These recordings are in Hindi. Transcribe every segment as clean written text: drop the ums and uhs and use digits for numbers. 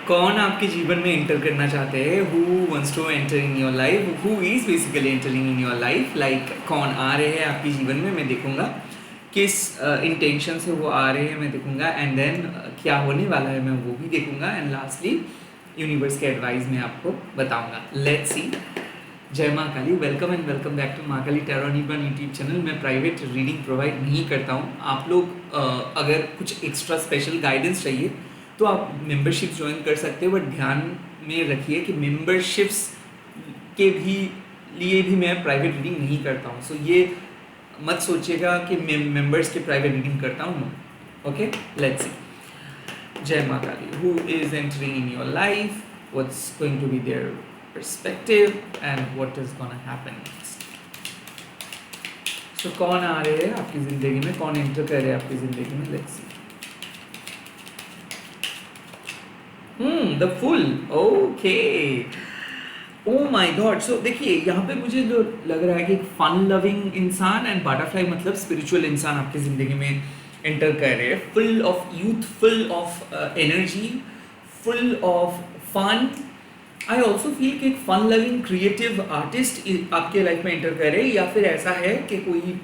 कौन आपके जीवन में एंटर करना चाहते हैं? Who wants to enter in your life? Who is basically entering in your life? Like कौन आ रहे हैं आपके जीवन में, मैं देखूंगा। किस इंटेंशन से वो आ रहे हैं मैं देखूंगा। एंड देन क्या होने वाला है मैं वो भी देखूंगा। एंड लास्टली यूनिवर्स के एडवाइस में आपको बताऊंगा। Let's see. जय माँ Kali. Welcome and welcome back to माँ काली टैरो निबन यूट्यूब चैनल। मैं प्राइवेट रीडिंग प्रोवाइड नहीं करता हूँ। आप लोग अगर कुछ एक्स्ट्रा स्पेशल गाइडेंस चाहिए तो आप मेंबरशिप ज्वाइन कर सकते हो, बट ध्यान में रखिए कि मेंबरशिप्स के भी लिए भी मैं प्राइवेट रीडिंग नहीं करता हूँ। सो ये मत सोचिएगा कि मैं मेंबर्स के प्राइवेट रीडिंग करता हूँ। Okay, let's see. जय माँ Kali. Who is entering in your life? What's going to be there perspective and what is gonna happen next? So कौन आ रहे हैं आपकी जिंदगी में, कौन एंटर कर रहे हैं आपकी जिंदगी में? Let's see. The full. Okay, oh my god. So देखिए यहाँ पे मुझे जो लग रहा है कि फन लविंग इंसान एंड बटरफ्लाई मतलब स्पिरिचुअल इंसान आपकी जिंदगी में एंटर कर रहे हैं। Full of youth, full of energy, full of fun. I also feel कि एक फन लविंग क्रिएटिव आर्टिस्ट आपके लाइफ में एंटर करे, या फिर ऐसा है कि कोई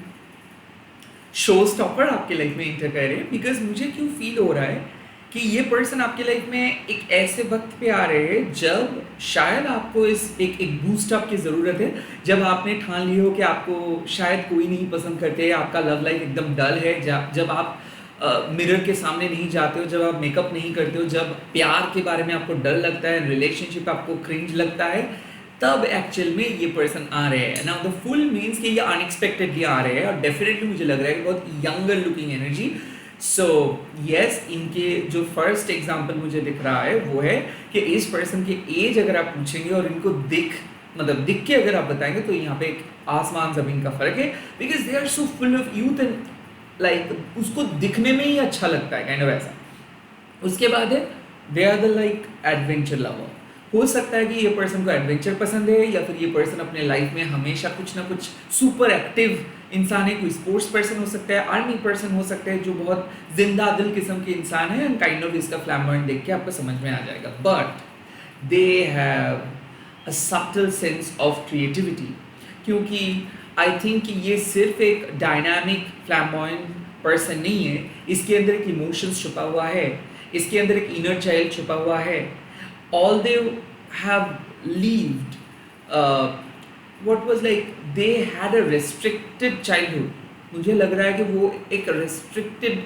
शो स्टॉपर आपके लाइफ में एंटर करे। बिकॉज मुझे क्यों फील हो रहा है कि ये पर्सन आपके लाइफ में एक ऐसे वक्त पे आ रहे हैं जब शायद आपको इस एक बूस्ट अप की ज़रूरत है। जब आपने ठान लिया हो कि आपको शायद कोई नहीं पसंद करते, आपका लव लाइफ एकदम डल है, जब आप मिरर के सामने नहीं जाते हो, जब आप मेकअप नहीं करते हो, जब प्यार के बारे में आपको डर लगता है, रिलेशनशिप आपको क्रिंज लगता है, तब एक्चुअल में ये पर्सन आ रहे हैं। नाउ द फुल मीन्स कि ये अनएक्सपेक्टेडली आ रहे हैं और डेफिनेटली मुझे लग रहा है कि बहुत younger looking energy. So yes, इनके जो फर्स्ट एग्जाम्पल मुझे दिख रहा है वो है कि इस पर्सन की एज अगर आप पूछेंगे और इनको दिख के अगर आप बताएंगे तो यहाँ पे एक आसमान जमीन का फर्क है। Because they are so full of youth and like उसको दिखने में ही अच्छा लगता है, काइंड ऑफ ऐसा। उसके बाद है they are the like adventure lover. हो सकता है कि ये पर्सन को एडवेंचर पसंद है, या फिर ये पर्सन अपने लाइफ में हमेशा कुछ ना कुछ सुपर एक्टिव इंसान है। कोई स्पोर्ट्स पर्सन हो सकता है, आर्मी पर्सन हो सकता है, जो बहुत जिंदा दिल किस्म के इंसान है। एंड काइंड ऑफ इसका फ्लैम्बॉयंट देख के आपको समझ में आ जाएगा। But they have a subtle sense of creativity, क्योंकि आई थिंक कि ये सिर्फ एक डायनामिक फ्लैम्बॉयंट पर्सन नहीं है। इसके अंदर एक इमोशंस छुपा हुआ है, इसके अंदर एक इनर चाइल्ड छुपा हुआ है। All they have levied what was like they had a restricted childhood. मुझे लग रहा है कि वो एक रेस्ट्रिक्टेड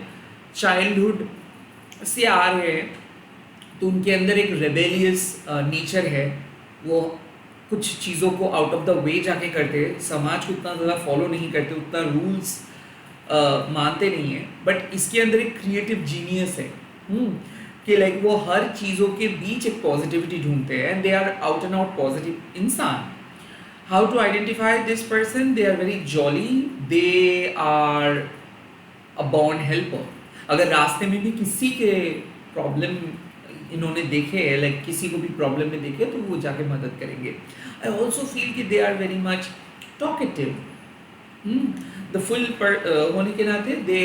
चाइल्डहुड से आ रहे हैं, तो उनके अंदर एक रेबेलियस नेचर है। वो कुछ चीज़ों को आउट ऑफ द वे जाके करते हैं, समाज को उतना ज़्यादा फॉलो नहीं करते, उतना रूल्स मानते नहीं है। बट इसके अंदर एक क्रिएटिव जीनियस है कि लाइक वो हर चीज़ों के बीच एक पॉजिटिविटी ढूंढते हैं। And they are out and out positive इंसान। How to identify this person? They are very jolly, they are a born helper. अगर रास्ते में भी किसी के प्रॉब्लम इन्होंने देखे है, लाइक किसी को भी प्रॉब्लम में देखे, तो वो जाके मदद करेंगे। आई ऑल्सो फील कि they are very much talkative. The full होने के नाते दे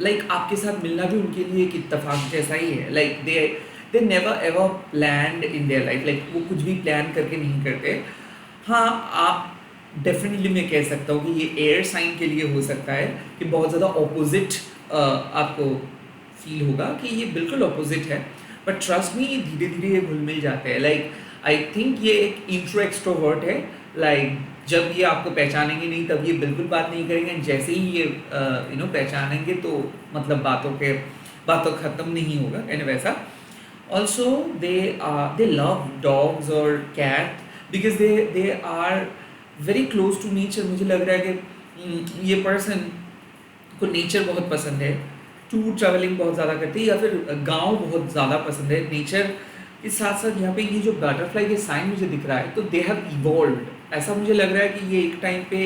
लाइक आपके साथ मिलना भी उनके लिए एक इत्तेफाक जैसा ही है। Like they never ever planned in their life, like वो कुछ भी प्लान करके नहीं करते। हाँ, आप डेफिनेटली मैं कह सकता हूँ कि ये एयर साइन के लिए हो सकता है कि बहुत ज़्यादा ऑपोजिट आपको फील होगा कि ये बिल्कुल ऑपोजिट है। बट ट्रस्ट मी, ये धीरे धीरे ये घुल मिल जाते हैं। लाइक आई थिंक ये एक इंट्रो एक्सट्रोवर्ट है। लाइक जब ये आपको पहचानेंगे नहीं तब ये बिल्कुल बात नहीं करेंगे, जैसे ही ये पहचानेंगे तो मतलब बातों ख़त्म नहीं होगा, एंड वैसा। ऑल्सो दे लव डॉग्स और cat because they are very close to nature. मुझे लग रहा है कि ये पर्सन को नेचर बहुत पसंद है, टूर ट्रैवलिंग बहुत ज़्यादा करते हैं, या फिर गांव बहुत ज़्यादा पसंद है। नेचर के साथ साथ यहाँ पे ये जो बटरफ्लाई के साइन मुझे दिख रहा है, तो दे हैव इवॉल्व्ड। ऐसा मुझे लग रहा है कि ये एक टाइम पे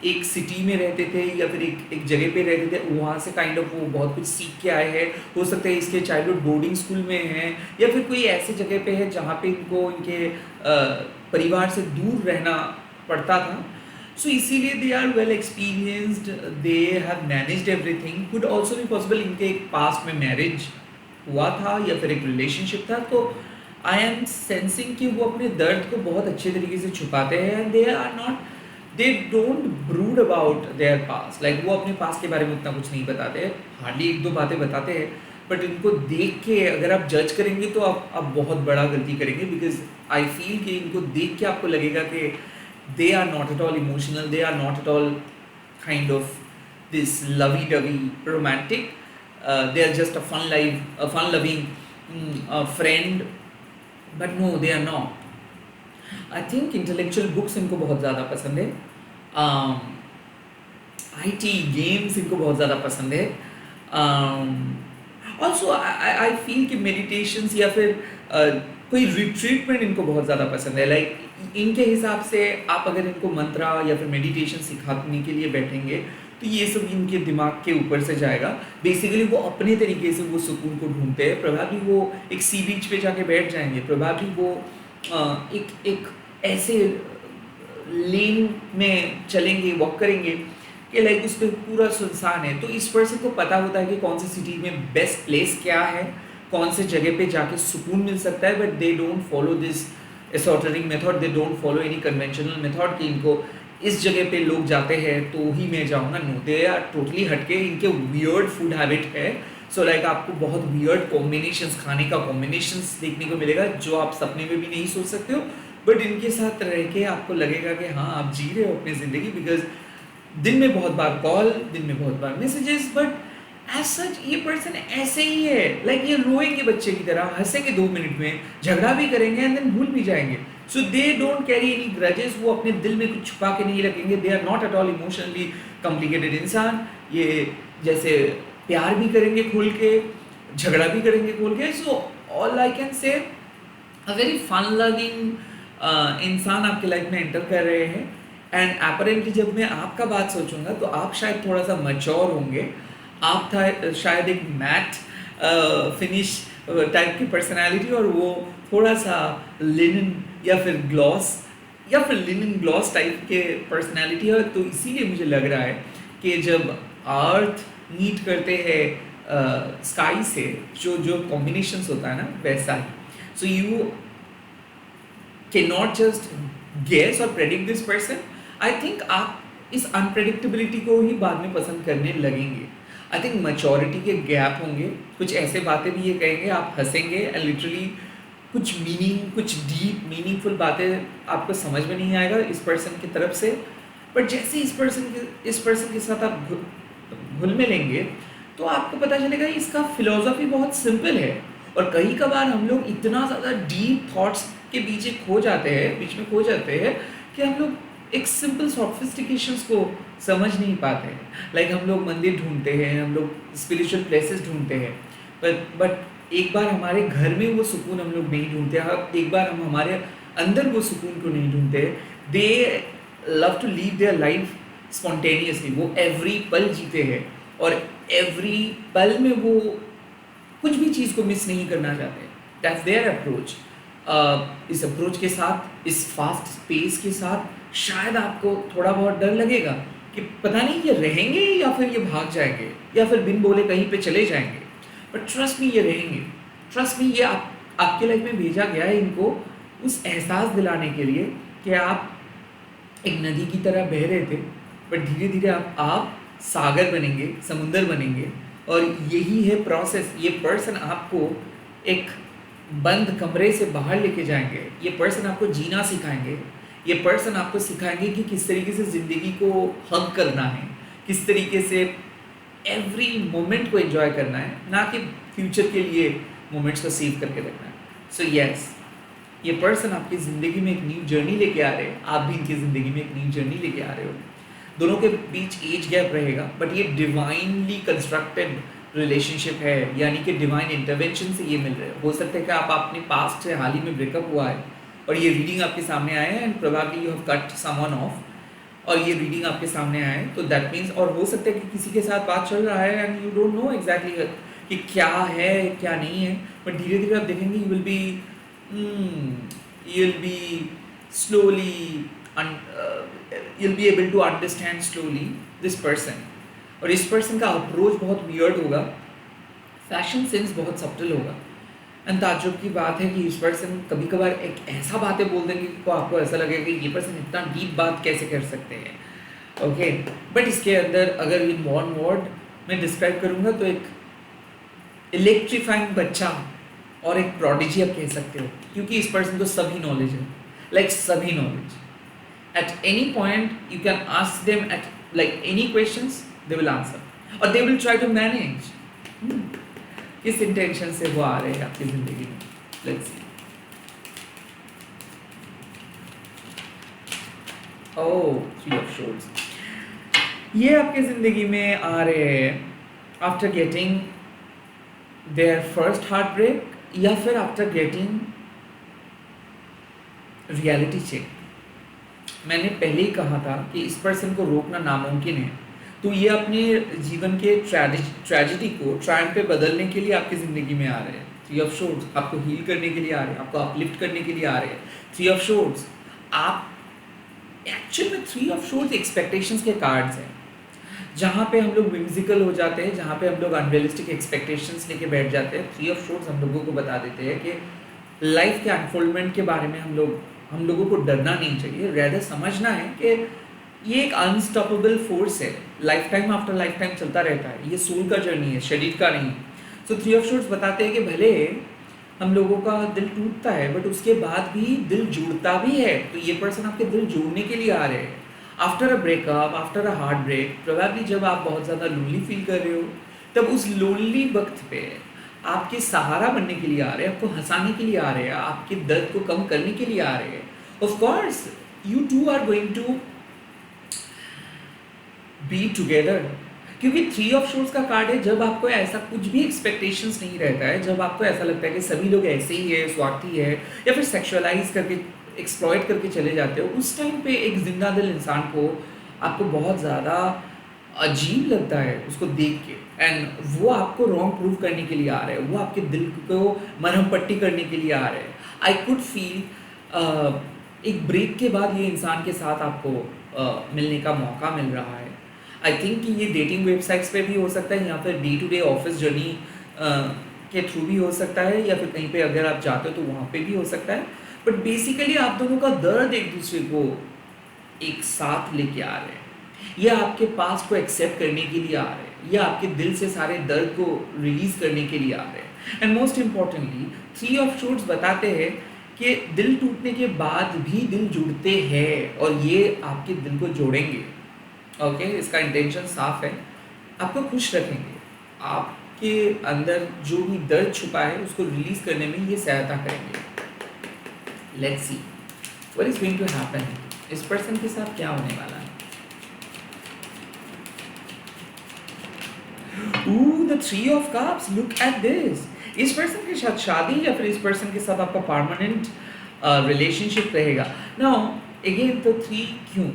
एक सिटी में रहते थे, या फिर एक जगह पे रहते थे, वहाँ से काइंड ऑफ वो बहुत कुछ सीख के आए हैं। हो सकता है इसके चाइल्डहुड बोर्डिंग स्कूल में हैं, या फिर कोई ऐसी जगह पे है जहाँ पे इनको इनके परिवार से दूर रहना पड़ता था। सो इसीलिए they are well experienced, they have managed everything. Could also भी पॉसिबल इनके एक पास्ट में मैरिज हुआ था या फिर एक रिलेशनशिप था, तो आई एम सेंसिंग कि वो अपने दर्द को बहुत अच्छे तरीके से छुपाते हैं and they are not, they don't brood about their past, like वो अपने पास्ट के बारे में उतना कुछ नहीं बताते, हार्डली एक दो बातें बताते हैं, बट इनको देख के अगर आप जज करेंगे तो आप बहुत बड़ा गलती करेंगे, बिकॉज आई फील कि इनको देख के आपको लगेगा कि they are not at all emotional, they are not at all kind of this lovey-dovey romantic. They are just a fun-loving friend, but no, they are not. I think intellectual books इनको बहुत ज़्यादा पसंद है. um, IT games इनको बहुत ज़्यादा पसंद है. Also I feel कि meditations या फिर कोई रिट्रीटमेंट इनको बहुत ज़्यादा पसंद है. लाइक इनके हिसाब से आप अगर इनको मंत्रा या फिर मेडिटेशन सिखाने के लिए बैठेंगे तो ये सब इनके दिमाग के ऊपर से जाएगा. बेसिकली वो अपने तरीके से वो सुकून को ढूंढते हैं. प्रभावी वो एक सी बीच पे जाके बैठ जाएंगे, प्रभावी वो एक ऐसे लेन में चलेंगे, वॉक करेंगे कि लाइक उस पर पूरा सुनसान है. तो इस पर्सन को पता होता है कि कौन सी सिटी में बेस्ट प्लेस क्या है, कौन से जगह पे जाके सुकून मिल सकता है. But they don't follow this esoteric method, they don't follow any conventional method कि इनको इस जगह पे लोग जाते हैं तो ही मैं जाऊँगा. नो, दे आर टोटली हटके. इनके वियर्ड फूड हैबिट है. सो लाइक आपको बहुत वियर्ड कॉम्बिनेशंस, खाने का कॉम्बिनेशंस देखने को मिलेगा जो आप सपने में भी नहीं सोच सकते हो. बट इनके साथ रह के आपको लगेगा कि हाँ आप जी रहे हो अपनी ज़िंदगी, बिकॉज दिन में बहुत बार कॉल, दिन में बहुत बार मैसेजेस, बट एज सच ये पर्सन ऐसे ही है. लाइक ये रोएंगे बच्चे की तरह, हंसेंगे 2 मिनट में, झगड़ा भी करेंगे एंड देन भूल भी जाएंगे. So they don't carry any grudges. वो अपने दिल में कुछ छुपा के नहीं रखेंगे. They are not at all emotionally complicated इंसान. ये जैसे प्यार भी करेंगे खुल के, झगड़ा भी करेंगे खुल के. So all I can say a very fun loving इंसान आपके लाइफ में एंटर कर रहे हैं. एंड अपरेंटली जब मैं आपका बात सोचूंगा तो आप शायद थोड़ा सा मैच्योर होंगे. आप था शायद एक मैट फिनिश टाइप की पर्सनालिटी, और वो थोड़ा सा लिनन या फिर ग्लॉस या फिर लिनन ग्लॉस टाइप के पर्सनालिटी है. तो इसीलिए मुझे लग रहा है कि जब अर्थ मीट करते हैं स्काई से, जो कॉम्बिनेशंस होता है ना वैसा ही. So you can not just guess और predict this person. I think आप इस अनप्रेडिक्टेबिलिटी को ही बाद में पसंद करने लगेंगे. आई थिंक मैच्योरिटी के गैप होंगे. कुछ ऐसे बातें भी ये कहेंगे, आप हंसेंगे एंड लिटरली कुछ कुछ डीप मीनिंगफुल बातें आपको समझ में नहीं आएगा इस पर्सन की तरफ से. बट जैसे इस पर्सन के साथ आप घुल मिलेंगे तो आपको पता चलेगा इसका फिलॉसफी बहुत सिंपल है. और कई कबार हम लोग इतना ज़्यादा डीप थॉट्स के बीच में खो जाते हैं कि हम लोग एक सिंपल सॉफिस्टिकेशंस को समझ नहीं पाते हैं. लाइक हम लोग मंदिर ढूंढते हैं, हम लोग स्पिरिचुअल प्लेसेस ढूंढते हैं, बट एक बार हमारे घर में वो सुकून हम लोग नहीं ढूंढते. एक बार हम हमारे अंदर वो सुकून को नहीं ढूंढते. They love to live their life spontaneously. वो एवरी पल जीते हैं और एवरी पल में वो कुछ भी चीज़ को मिस नहीं करना चाहते. That's there approach. इस अप्रोच के साथ, इस फास्ट स्पेस के साथ शायद आपको थोड़ा बहुत डर लगेगा कि पता नहीं ये रहेंगे या फिर ये भाग जाएंगे या फिर बिन बोले कहीं पे चले जाएंगे. बट ट्रस्ट मी, ये रहेंगे. ट्रस्ट मी, ये आपके लाइफ में भेजा गया है इनको उस एहसास दिलाने के लिए कि आप एक नदी की तरह बह रहे थे, बट धीरे धीरे आप सागर बनेंगे, समुंदर बनेंगे. और यही है प्रोसेस. ये पर्सन आपको एक बंद कमरे से बाहर लेके जाएंगे. ये पर्सन आपको जीना सिखाएंगे. ये पर्सन आपको सिखाएंगे कि किस तरीके से ज़िंदगी को हग करना है, किस तरीके से एवरी मोमेंट को एंजॉय करना है, ना कि फ्यूचर के लिए मोमेंट्स को सेव करके रखना है. सो यस, ये पर्सन आपकी ज़िंदगी में एक न्यू जर्नी लेके आ रहे हैं. आप भी इनकी ज़िंदगी में एक न्यू जर्नी लेके आ रहे हो. दोनों के बीच एज गैप रहेगा, बट ये डिवाइनली कंस्ट्रक्टेड रिलेशनशिप है. यानी कि डिवाइन इंटरवेंशन से ये मिल रहे हो सकता है कि आप अपने पास्ट से हाल ही में ब्रेकअप हुआ है और ये रीडिंग आपके सामने आया है and probably you have cut someone of और ये रीडिंग आपके सामने आया है. तो दैट मीन्स, और हो सकता है कि किसी के साथ बात चल रहा है and you don't know exactly कि क्या है क्या नहीं है. बट धीरे धीरे आप देखेंगे you will be slowly you'll be able to understand slowly this person. और इस पर्सन का अप्रोच बहुत वियर्ड होगा. फैशन सेंस बहुत सब्टल होगा. एंड ताज्जुब की बात है कि इस पर्सन कभी कभार एक ऐसा बातें बोल देंगे कि आपको ऐसा लगेगा कि ये पर्सन इतना डीप बात कैसे कर सकते हैं। ओके, बट इसके अंदर अगर इन वन वर्ड मैं डिस्क्राइब करूँगा तो एक इलेक्ट्रीफाइंग बच्चा और एक प्रोडिजी आप कह सकते हो, क्योंकि इस पर्सन को सभी नॉलेज है, लाइक सभी knowledge. At any point you can ask them at like any questions, they will answer और they will try to manage. किस इंटेंशन से वो आ रहे हैं आपकी जिंदगी में, let's see. Oh, three of swords, ये आपकी जिंदगी में आ रहे हैं after getting their first heart break या फिर आफ्टर गेटिंग रियलिटी चेक। मैंने पहले ही कहा था कि इस पर्सन को रोकना नामुमकिन है, तो ये अपने जीवन के ट्रेजिडी को ट्रायम्फ पे बदलने के लिए आपकी ज़िंदगी में आ रहे हैं। थ्री ऑफ शोर्ड्स आपको हील करने के लिए आ रहे हैं, आपको अपलिफ्ट करने के लिए आ रहे हैं। थ्री ऑफ शोर्ड्स आप एक्चुअल में थ्री ऑफ शोर्ड्स एक्सपेक्टेशंस के कार्ड्स हैं, जहाँ पे हम लोग विम्सिकल हो जाते हैं, जहाँ पे हम लोग अनरियलिस्टिक एक्सपेक्टेशंस लेके बैठ जाते हैं। थ्री ऑफ शोर्ड्स हम लोगों को बता देते हैं कि लाइफ के अनफोल्डमेंट के बारे में हम लोगों को डरना नहीं चाहिए, रेदर समझना है कि ये एक अनस्टॉपेबल फोर्स है, life time after life time चलता रहता है, ये सोल का जर्नी है, शरीर का नहीं। सो थ्री ऑफ शोर्ड्स बताते हैं कि भले हम लोगों का दिल टूटता है बट उसके बाद भी दिल जुड़ता भी है, तो ये पर्सन आपके दिल जोड़ने के लिए आ रहे हैं। After a breakup, after a heart break, probably जब आप बहुत ज़्यादा लोनली फील कर रहे हो, तब उस लोनली वक्त पे आपके सहारा बनने के लिए आ रहे हैं, आपको हंसाने के लिए आ रहे हैं, आपके दर्द को कम करने के लिए आ रहे हैं। Of course you two are going to be together, क्योंकि थ्री ऑफ शोर्ड्स का कार्ड है जब आपको ऐसा कुछ भी एक्सपेक्टेशंस नहीं रहता है, जब आपको ऐसा लगता है कि सभी लोग ऐसे ही है, स्वार्थी है, या फिर सेक्सुअलाइज करके एक्सप्लॉइट करके चले जाते हो, उस टाइम पे एक जिंदा दिल इंसान को आपको बहुत ज़्यादा अजीब लगता है उसको देख के, एंड वो आपको रॉन्ग प्रूव करने के लिए आ रहे हैं, वो आपके दिल को मरहम पट्टी करने के लिए आ रहे हैं। आई कुड फील एक ब्रेक के बाद ये इंसान के साथ आपको मिलने का मौका मिल रहा है। आई थिंक कि ये डेटिंग वेबसाइट्स पे भी हो सकता है, या फिर day to day office journey के थ्रू भी हो सकता है, या फिर कहीं पे अगर आप जाते हो तो वहाँ पे भी हो सकता है। बट बेसिकली आप दोनों का दर्द एक दूसरे को एक साथ लेके आ रहे हैं, ये आपके पास्ट को एक्सेप्ट करने के लिए आ रहे हैं, ये आपके दिल से सारे दर्द को रिलीज करने के लिए आ रहे हैं। And most importantly three of swords बताते हैं कि दिल टूटने के बाद भी दिल जुड़ते हैं और ये आपके दिल को जोड़ेंगे। ओके, इसका इंटेंशन साफ है, आपको खुश रखेंगे, आपके अंदर जो भी दर्द छुपा है उसको रिलीज करने में ये सहायता करेंगे। Let's see what is going to happen, इस पर्सन के साथ क्या होने वाला है। Ooh, the three of cups, look at this. इस पर्सन के साथ शादी या फिर इस पर्सन के साथ आपका परमानेंट रिलेशनशिप रहेगा। नाउ अगेन तो थ्री क्यों?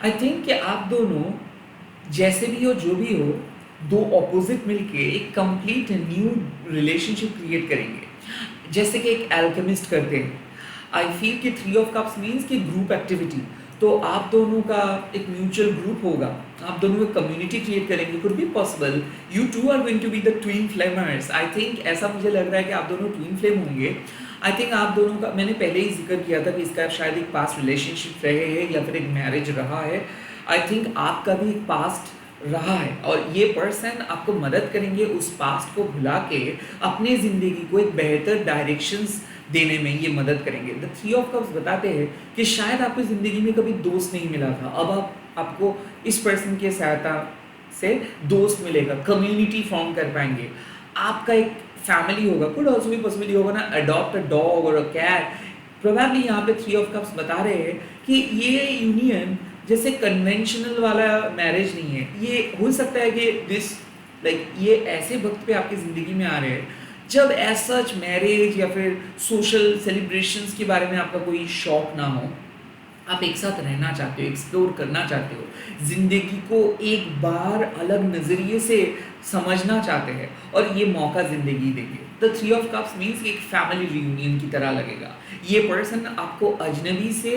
आई थिंक कि आप दोनों जैसे भी हो, जो भी हो, दो ऑपोजिट मिलके एक कंप्लीट न्यू रिलेशनशिप क्रिएट करेंगे, जैसे कि एक एल्केमिस्ट करते हैं। आई फील कि थ्री ऑफ कप्स मीन्स कि ग्रुप एक्टिविटी, तो आप दोनों का एक म्यूचुअल ग्रुप होगा, आप दोनों एक कम्युनिटी क्रिएट करेंगे। Could be possible you two are going to be the twin flamers. I think ऐसा मुझे लग रहा है कि आप दोनों ट्विन फ्लेम होंगे। आई थिंक आप दोनों का, मैंने पहले ही जिक्र किया था कि इसका शायद एक पास्ट रिलेशनशिप रहे है या फिर एक मैरिज रहा है। आई थिंक आपका भी एक पास्ट रहा है और ये पर्सन आपको मदद करेंगे उस पास्ट को भुला के अपने ज़िंदगी को एक बेहतर डायरेक्शंस देने में ये मदद करेंगे। द थ्री ऑफ कप्स बताते हैं कि शायद आपको ज़िंदगी में कभी दोस्त नहीं मिला था, अब आपको इस पर्सन की सहायता से दोस्त मिलेगा, कम्युनिटी फॉर्म कर पाएंगे, आपका एक फैमिली होगा। कुड ऑल्सो भी पॉसिबिलिटी होगा ना, अडॉप्ट अ डॉग और अ कैट। प्रोबेबली यहाँ पे थ्री ऑफ कप्स बता रहे हैं कि ये यूनियन जैसे कन्वेंशनल वाला मैरिज नहीं है, ये हो सकता है कि दिस ये ऐसे वक्त पे आपकी ज़िंदगी में आ रहे हैं जब एज सच मैरिज या फिर सोशल सेलिब्रेशंस के बारे में आपका कोई शौक ना हो, आप एक साथ रहना चाहते हो, एक्सप्लोर करना चाहते हो, ज़िंदगी को एक बार अलग नज़रिए से समझना चाहते हैं और ये मौका ज़िंदगी देंगे। The three of cups means एक फैमिली रियूनियन की तरह लगेगा। ये पर्सन आपको अजनबी से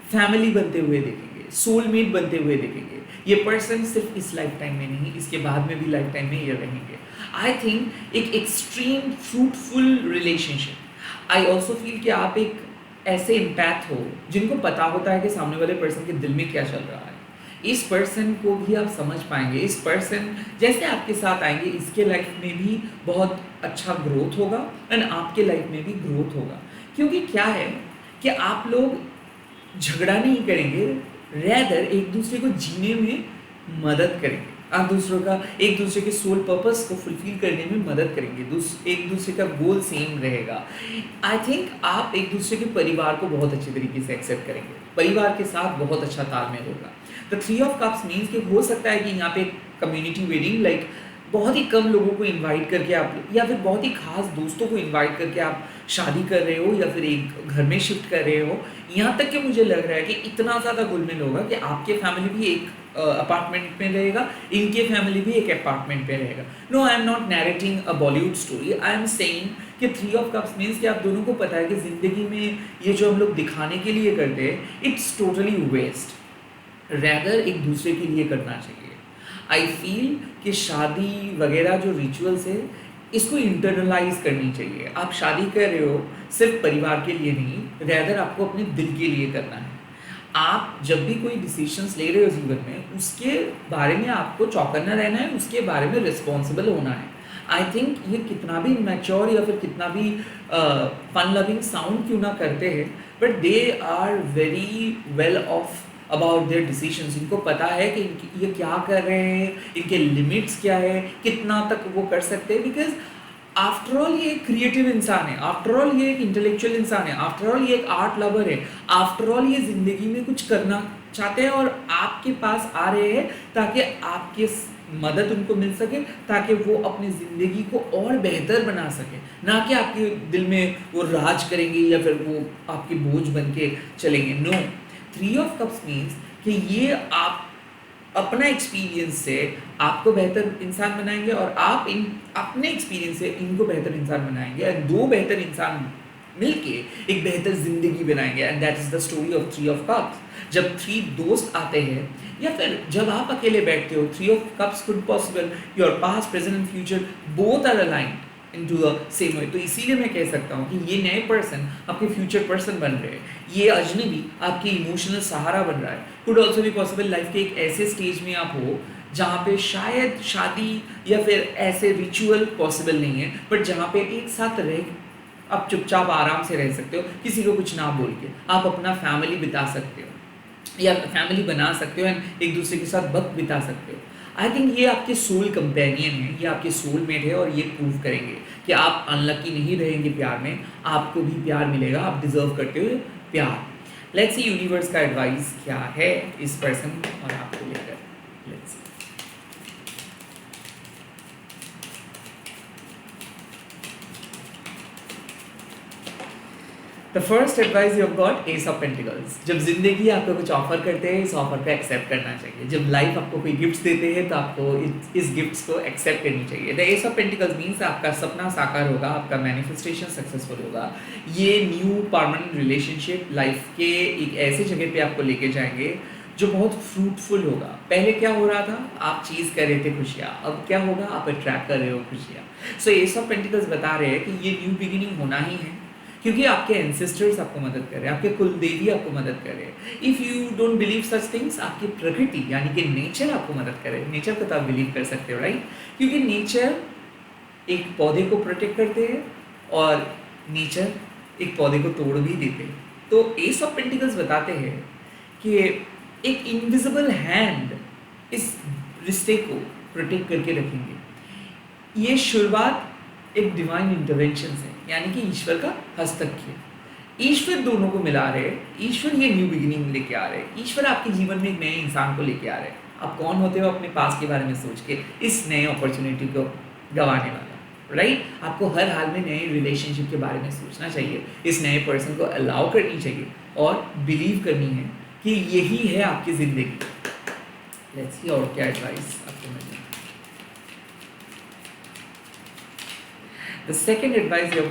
फैमिली बनते हुए देखेंगे, देखेंगे, सोलमेट बनते हुए देखेंगे। ये पर्सन सिर्फ इस लाइफ टाइम में नहीं, इसके बाद में भी लाइफ टाइम में ये रहेंगे। आई थिंक एक एक्सट्रीम फ्रूटफुल रिलेशनशिप। आई ऑल्सो फील कि आप एक ऐसे इम्पैथ हो जिनको पता होता है कि सामने वाले पर्सन के दिल में क्या चल रहा है। इस पर्सन को भी आप समझ पाएंगे। इस पर्सन जैसे आपके साथ आएंगे, इसके लाइफ में भी बहुत अच्छा ग्रोथ होगा एंड आपके लाइफ में भी ग्रोथ होगा। क्योंकि क्या है कि आप लोग झगड़ा नहीं करेंगे, रैदर एक दूसरे को जीने में मदद करेंगे। आप दूसरों का, एक दूसरे के सोल पर्पस को फुलफिल करने में मदद करेंगे। एक दूसरे का गोल सेम रहेगा। आई थिंक आप एक दूसरे के परिवार को बहुत अच्छे तरीके से एक्सेप्ट करेंगे, परिवार के साथ बहुत अच्छा तालमेल होगा। The three of cups means कि हो सकता है कि यहाँ पे कम्युनिटी वेडिंग, लाइक बहुत ही कम लोगों को इनवाइट करके आप, या फिर बहुत ही खास दोस्तों को इनवाइट करके आप शादी कर रहे हो या फिर एक घर में शिफ्ट कर रहे हो। यहाँ तक कि मुझे लग रहा है कि इतना ज़्यादा घुलमिल होगा कि आपके फैमिली भी एक अपार्टमेंट में रहेगा, इनके फैमिली भी एक अपार्टमेंट में रहेगा। No, I am not narrating a Bollywood story. I am saying कि थ्री ऑफ कप्स मीन्स कि आप दोनों को पता है कि ज़िंदगी में ये जो हम लोग दिखाने के लिए करते हैं, इट्स टोटली वेस्ट। रैदर एक दूसरे के लिए करना चाहिए। आई फील कि शादी वगैरह जो रिचुअल्स है, इसको इंटरनलाइज करनी चाहिए। आप शादी कर रहे हो सिर्फ परिवार के लिए नहीं, रैदर आपको अपने दिल के लिए करना है। आप जब भी कोई डिसीजंस ले रहे हो जीवन में, उसके बारे में आपको चौकन्ना रहना है, उसके बारे में रिस्पॉन्सिबल होना है। आई थिंक ये कितना भी मैच्योर या फिर कितना भी फन लविंग साउंड क्यों ना करते हैं, but they are very well off about their decisions. इनको पता है कि ये क्या कर रहे हैं, इनके लिमिट्स क्या है, कितना तक वो कर सकते हैं। बिकॉज आफ्टर ऑल ये एक क्रिएटिव इंसान है, आफ्टर ऑल ये एक इंटेलेक्चुअल इंसान है, आफ्टर ऑल ये एक आर्ट लवर है, आफ्टर ऑल ये ज़िंदगी में कुछ करना चाहते हैं और आपके पास आ रहे हैं ताकि आपके मदद उनको मिल सके, ताकि वो अपनी ज़िंदगी को और बेहतर बना सके, ना कि आपके दिल में वो राज करेंगे या फिर वो आपके बोझ बन के चलेंगे। No, three of cups means कि ये आप अपना एक्सपीरियंस से आपको बेहतर इंसान बनाएंगे और आप इन अपने एक्सपीरियंस से इनको बेहतर इंसान बनाएंगे और दो बेहतर इंसान मिलके एक बेहतर जिंदगी बनाएंगे। And that is the story of three of cups. जब थ्री दोस्त आते हैं या फिर जब आप अकेले बैठते हो, three of cups could possible your past present and future both are aligned into the same way. तो इसीलिए मैं कह सकता हूँ कि ये नए पर्सन आपके फ्यूचर पर्सन बन रहे हैं, ये अजनबी आपकी इमोशनल सहारा बन रहा है। कुड ऑल्सो भी पॉसिबल लाइफ के एक ऐसे स्टेज में आप हो जहाँ पे शायद शादी या फिर ऐसे रिचुअल पॉसिबल नहीं है, बट जहाँ पे एक साथ रह आप चुपचाप आराम से रह सकते हो, किसी को कुछ ना बोल के आप अपना फैमिली बिता सकते हो या फैमिली बना सकते हो एंड एक दूसरे के साथ वक्त बिता सकते हो। आई थिंक ये आपके सोल कंपेनियन है, ये आपके सोलमेट है और ये प्रूव करेंगे कि आप अनलकी नहीं रहेंगे प्यार में, आपको भी प्यार मिलेगा, आप डिजर्व करते हो प्यार। लेट्स सी यूनिवर्स का एडवाइस क्या है इस पर्सन और आपको लेकर। Let's see. The first advice you have got S of pentacles. जब जिंदगी आपको कुछ ऑफर करते हैं, इस ऑफर को एक्सेप्ट करना चाहिए। जब लाइफ आपको कोई गिफ्ट्स देते हैं तो आपको इस गिफ्ट्स को एक्सेप्ट करनी चाहिए। The S of pentacles means आपका सपना साकार होगा, आपका मैनिफेस्टेशन सक्सेसफुल होगा। ये न्यू परमानेंट रिलेशनशिप लाइफ के एक ऐसे जगह पे आपको लेके जाएंगे जो बहुत फ्रूटफुल होगा। पहले क्या हो रहा था, आप चीज़ कर रहे थे खुशियाँ, अब क्या होगा, आप अट्रैक्ट कर रहे हो खुशियाँ। सो एस ऑफ पेंटिकल्स बता रहे हैं कि ये न्यू बिगिनिंग होना ही है, क्योंकि आपके एंसेस्टर्स आपको मदद कर रहे हैं, आपके कुल देवी आपको मदद कर रहे हैं। If you don't believe such things, आपकी प्रकृति यानी कि नेचर आपको मदद कर रहे हैं। नेचर को तो आप बिलीव कर सकते हो, राइट? क्योंकि नेचर एक पौधे को प्रोटेक्ट करते हैं और नेचर एक पौधे को तोड़ भी देते हैं। तो एस ऑफ पेंटिकल्स बताते हैं कि एक इनविजिबल हैंड इस रिश्ते को प्रोटेक्ट करके रखेंगे। ये शुरुआत एक डिवाइन इंटरवेंशन से, यानी कि ईश्वर का हस्तक्षेप। ईश्वर दोनों को मिला रहे हैं, ईश्वर ये न्यू बिगिनिंग लेके आ रहे हैं, ईश्वर आपके जीवन में एक नए इंसान को लेके आ रहे हैं। आप कौन होते हो अपने पास के बारे में सोच के इस नए अपॉर्चुनिटी को गंवाने वाला, राइट? आपको हर हाल में नए रिलेशनशिप के बारे में सोचना चाहिए, इस नए पर्सन को अलाउ करनी चाहिए और बिलीव करनी है कि यही है आपकी ज़िंदगी। लेट्स सी और क्या एडवाइस आपको मिल रहा है। The second advice you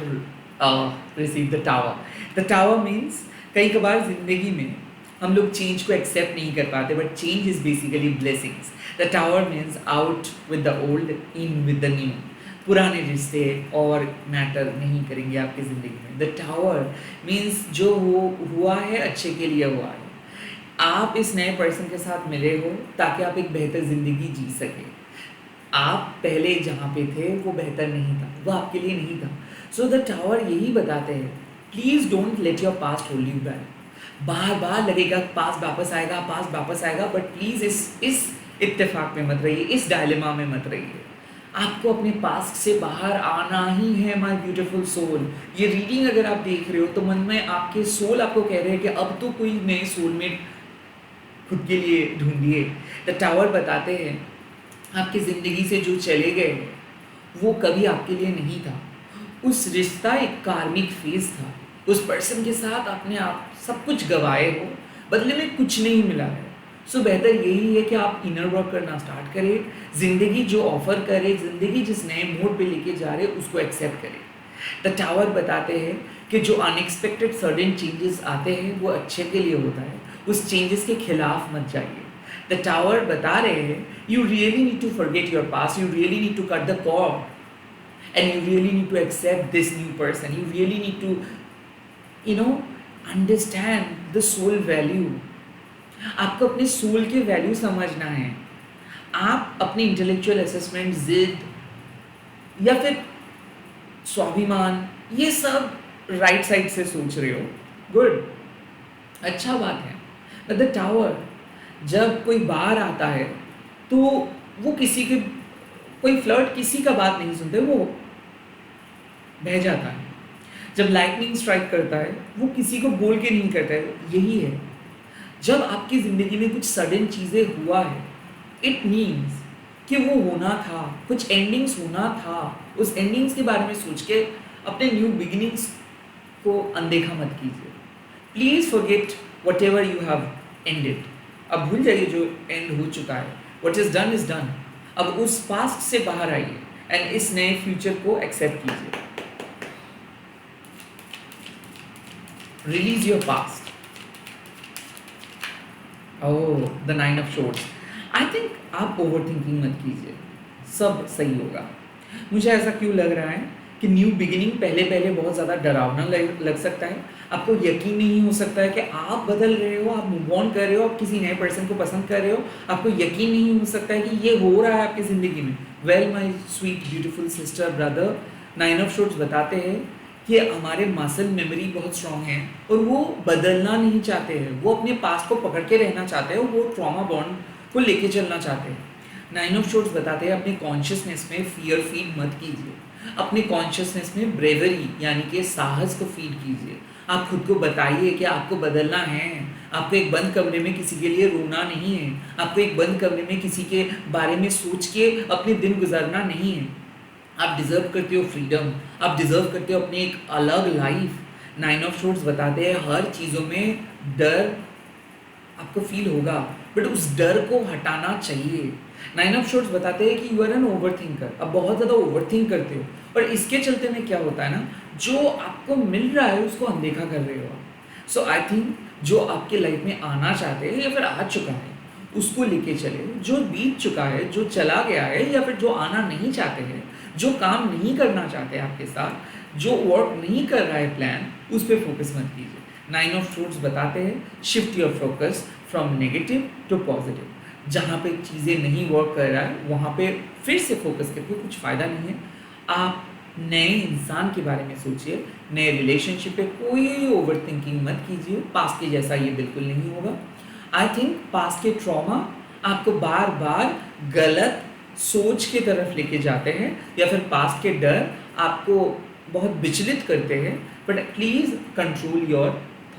have received, the tower. The tower means कई कबार ज़िंदगी में हम लोग चेंज को एक्सेप्ट नहीं कर पाते, but change is basically blessings. The tower means out with the old, in with the new. पुराने रिश्ते और मैटर नहीं करेंगे आपकी ज़िंदगी में। द टावर मीन्स जो हुआ है अच्छे के लिए हुआ है। आप इस नए पर्सन के साथ मिले हो ताकि आप एक बेहतर ज़िंदगी जी सके। आप पहले जहाँ पे थे वो बेहतर नहीं था, वो आपके लिए नहीं था। सो द टावर यही बताते हैं, please don't let your past hold you back. बार बार लगेगा पास वापस आएगा, बट प्लीज़ इस इत्तेफाक में मत रहिए, इस डायलेमा में मत रहिए। आपको अपने पास्ट से बाहर आना ही है, माय ब्यूटीफुल सोल। ये रीडिंग अगर आप देख रहे हो तो मन में आपके सोल आपको कह रहे हैं कि अब तो कोई नए सोलमेट खुद के लिए ढूंढिए। द टावर बताते हैं आपकी ज़िंदगी से जो चले गए वो कभी आपके लिए नहीं था। उस रिश्ता एक कार्मिक फेज था। उस पर्सन के साथ आपने आप सब कुछ गवाए हो, बदले में कुछ नहीं मिला है। सो बेहतर यही है कि आप इनर वर्क करना स्टार्ट करें। ज़िंदगी जो ऑफर करे, ज़िंदगी जिस नए मोड पे लेके जा रहे उसको एक्सेप्ट करें। द टावर बताते हैं कि जो अनएक्सपेक्टेड सडन चेंजेस आते हैं वो अच्छे के लिए होता है। उस चेंजेस के खिलाफ मत जाइए। द टावर बता रहे हैं you really need to forget your past, you really need to cut the cord and you really need to accept this new person, you really need to understand the soul value. आपको अपने सोल के वैल्यू समझना है। आप अपनी इंटेलेक्चुअल असेसमेंट, जिद या फिर स्वाभिमान, ये सब राइट साइड से सोच रहे हो, गुड, अच्छा बात है। बट द टावर जब कोई बाहर आता है तो वो किसी के, कोई फ्लर्ट किसी का बात नहीं सुनते, वो बह जाता है। जब लाइटनिंग स्ट्राइक करता है वो किसी को बोल के नहीं करता है। यही है, जब आपकी ज़िंदगी में कुछ सडन चीज़ें हुआ है, इट मीन्स कि वो होना था, कुछ एंडिंग्स होना था। उस एंडिंग्स के बारे में सोच के अपने न्यू बिगिनिंग्स को अनदेखा मत कीजिए। Please forget what ever you have ended. अब भूल जाइए जो एंड हो चुका है। What is done is done. अब उस पास्ट से बाहर आइए एंड इस नए फ्यूचर को एक्सेप्ट कीजिए। Release your past. Oh, the 9 of shorts. I think आप ओवर थिंकिंग मत कीजिए, सब सही होगा। मुझे ऐसा क्यों लग रहा है कि न्यू बिगिनिंग पहले बहुत ज़्यादा डरावना लग सकता है। आपको यकीन नहीं हो सकता है कि आप बदल रहे हो, आप मूव ऑन कर रहे हो, आप किसी नए पर्सन को पसंद कर रहे हो। आपको यकीन नहीं हो सकता है कि ये हो रहा है आपकी ज़िंदगी में। Well my sweet beautiful sister brother, 9 of swords बताते हैं कि हमारे मसल मेमोरी बहुत स्ट्रांग है और वो बदलना नहीं चाहते हैं। वो अपने पास्ट को पकड़ के रहना चाहते हैं, वो ट्रॉमा बॉन्ड को लेके चलना चाहते हैं। 9 ऑफ शॉर्ट्स बताते हैं अपने कॉन्शियसनेस में फियर फीड मत कीजिए। अपने कॉन्शियसनेस में ब्रेवरी यानी कि साहस को फीड कीजिए। आप खुद को बताइए कि आपको बदलना है। आपको एक बंद कमरे में किसी के लिए रोना नहीं है। आपको एक बंद कमरे में किसी के बारे में सोच के अपने दिन गुजारना नहीं है। आप डिज़र्व करते हो फ्रीडम, आप डिज़र्व करते हो अपनी एक अलग लाइफ। 9 ऑफ शॉर्ट्स बताते हैं हर चीज़ों में डर आपको फील होगा, बट उस डर को हटाना चाहिए। 9 ऑफ शॉर्ट्स बताते हैं कि you are an overthinker. अब बहुत ज़्यादा ओवर थिंक करते हो और इसके चलते में क्या होता है ना, जो आपको मिल रहा है उसको अनदेखा कर रहे हो आप। सो आई थिंक जो आपके लाइफ में आना चाहते हैं या फिर आ चुका है उसको लेके चले। जो बीत चुका है, जो चला गया है या फिर जो आना नहीं चाहते हैं, जो काम नहीं करना चाहते आपके साथ, जो वर्क नहीं कर रहा है प्लान, उस पर फोकस मत कीजिए। 9 ऑफ शॉर्ट्स बताते हैं shift your focus from negative to positive. जहाँ पे चीज़ें नहीं वर्क कर रहा है वहाँ पे फिर से फोकस करके कुछ फ़ायदा नहीं है। आप नए इंसान के बारे में सोचिए, नए रिलेशनशिप पे कोई ओवर थिंकिंग मत कीजिए। पास्ट के जैसा ये बिल्कुल नहीं होगा। आई थिंक पास्ट के ट्रॉमा आपको बार बार गलत सोच की तरफ लेके जाते हैं या फिर पास्ट के डर आपको बहुत विचलित करते हैं। But please control your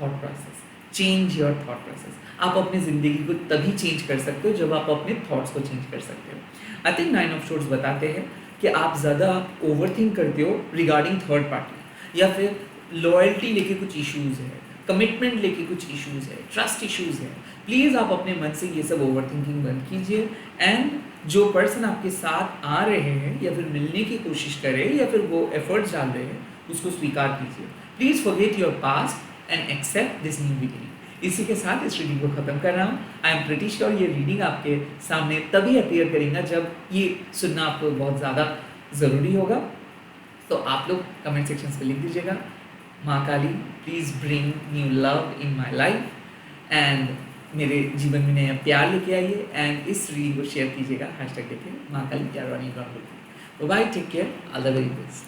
thought process, change your thought process. आप अपनी ज़िंदगी को तभी चेंज कर सकते हो जब आप अपने थॉट्स को चेंज कर सकते हो। आई थिंक 9 ऑफ शॉर्ट्स बताते हैं कि आप ज़्यादा ओवर थिंक करते हो रिगार्डिंग थर्ड पार्टी या फिर लॉयल्टी लेके कुछ इश्यूज़ है, कमिटमेंट लेके कुछ इश्यूज़ है, ट्रस्ट इश्यूज़ है। प्लीज़ आप अपने मन से ये सब ओवर थिंकिंग बंद कीजिए एंड जो पर्सन आपके साथ आ रहे हैं या फिर मिलने की कोशिश कर रहे हैं या फिर वो एफर्ट्स डाल रहे हैं उसको स्वीकार कीजिए। Please forget your past and accept this new beginning. इसी के साथ इस रीडिंग को ख़त्म कर रहा हूँ। आई एम प्रिटी श्योर ये रीडिंग आपके सामने तभी अपीयर करेगा जब ये सुनना आपको बहुत ज़्यादा ज़रूरी होगा। तो आप लोग कमेंट सेक्शन पे लिख दीजिएगा, माँ Kali please bring new love in my life and मेरे जीवन में नया प्यार लेके आइए, एंड इस रीडिंग को शेयर कीजिएगा हैशटैग लेके माँ काली प्यार वाली। तो bye, take care, all the very best.